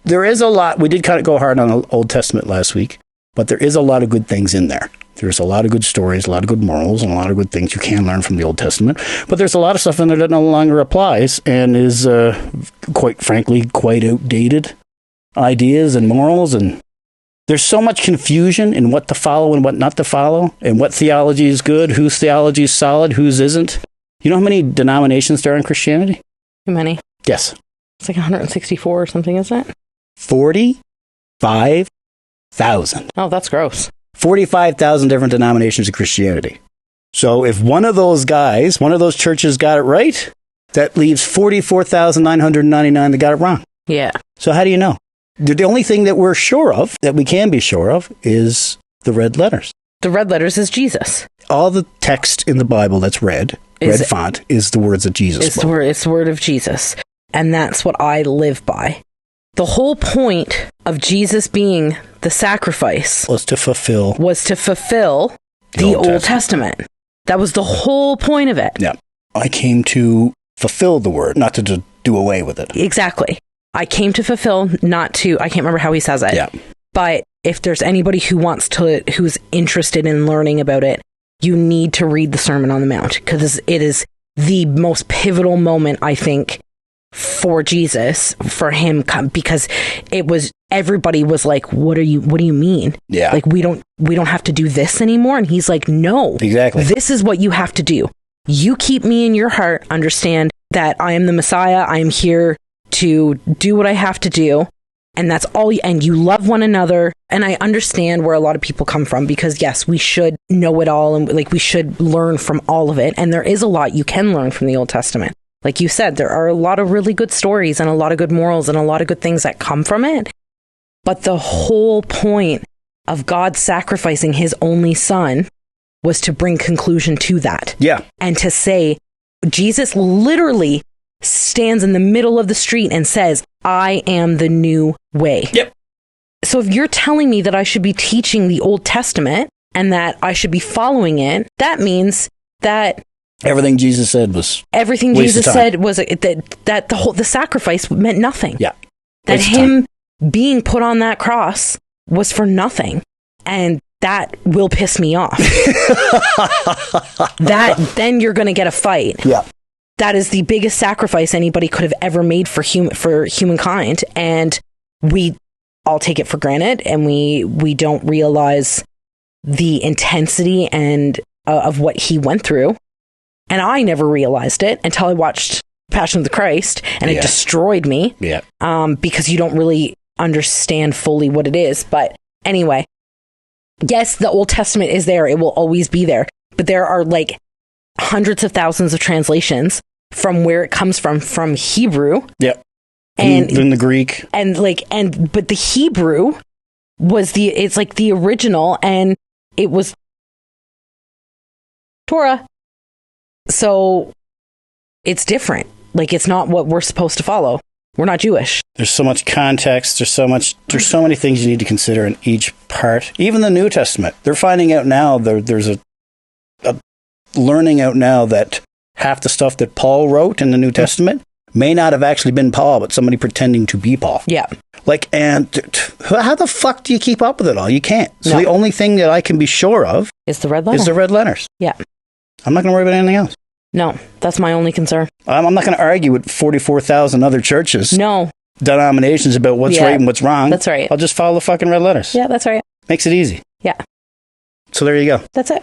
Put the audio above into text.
there is a lot. We did kind of go hard on the Old Testament last week, but there is a lot of good things in there. There's a lot of good stories, a lot of good morals, and a lot of good things you can learn from the Old Testament. But there's a lot of stuff in there that no longer applies and is, quite frankly, quite outdated ideas and morals. And there's so much confusion in what to follow and what not to follow, and what theology is good, whose theology is solid, whose isn't. You know how many denominations there are in Christianity? Too many. Yes. It's like 164 or something, isn't it? 45,000. Oh, that's gross. 45,000 different denominations of Christianity. So if one of those guys, one of those churches got it right, that leaves 44,999 that got it wrong. Yeah. So how do you know? The only thing that we're sure of, that we can be sure of, is the red letters. The red letters is Jesus. All the text in the Bible that's red font, is the words of Jesus. It's the word of Jesus. And that's what I live by. The whole point of Jesus being the sacrifice was to fulfill the Old Testament. That was the whole point of it. Yeah. I came to fulfill the word, not to do away with it. Exactly. I came to fulfill, not to, I can't remember how he says it. Yeah. But if there's anybody who's interested in learning about it, you need to read the Sermon on the Mount, because it is the most pivotal moment, I think, for Jesus, for him, because everybody was like, what do you mean? Yeah. Like, we don't have to do this anymore. And he's like, no, exactly. This is what you have to do. You keep me in your heart, understand that I am the Messiah. I am here to do what I have to do. And that's all. And you love one another. And I understand where a lot of people come from, because yes, we should know it all. And like, we should learn from all of it. And there is a lot you can learn from the Old Testament. Like you said, there are a lot of really good stories and a lot of good morals and a lot of good things that come from it. But the whole point of God sacrificing his only son was to bring conclusion to that. Yeah. And to say, Jesus literally stands in the middle of the street and says, I am the new way. Yep. So if you're telling me that I should be teaching the Old Testament and that I should be following it, that means that everything Jesus said was that the sacrifice meant nothing. Yeah. That him being put on that cross was for nothing. And that will piss me off. Then you're going to get a fight. Yeah. That is the biggest sacrifice anybody could have ever made for humankind. And we all take it for granted, and we don't realize the intensity and of what he went through. And I never realized it until I watched Passion of the Christ, and it destroyed me. Yeah. Because you don't really understand fully what it is. But anyway, yes, the Old Testament is there. It will always be there. But there are like hundreds of thousands of translations from where it comes from Hebrew. Yep. And in the Greek. But the Hebrew it's like the original, and it was Torah. So it's different. Like, it's not what we're supposed to follow. We're not Jewish. There's so much context. There's so many things you need to consider in each part. Even the New Testament. They're finding out now, there's a learning out now that half the stuff that Paul wrote in the New Testament may not have actually been Paul, but somebody pretending to be Paul. Yeah. Like, and how the fuck do you keep up with it all? You can't. So the only thing that I can be sure of is the red letter. Is the red letters. Yeah. I'm not going to worry about anything else. No, that's my only concern. I'm not going to argue with 44,000 other churches. No. Denominations about what's right and what's wrong. That's right. I'll just follow the fucking red letters. Yeah, that's right. Makes it easy. Yeah. So there you go. That's it.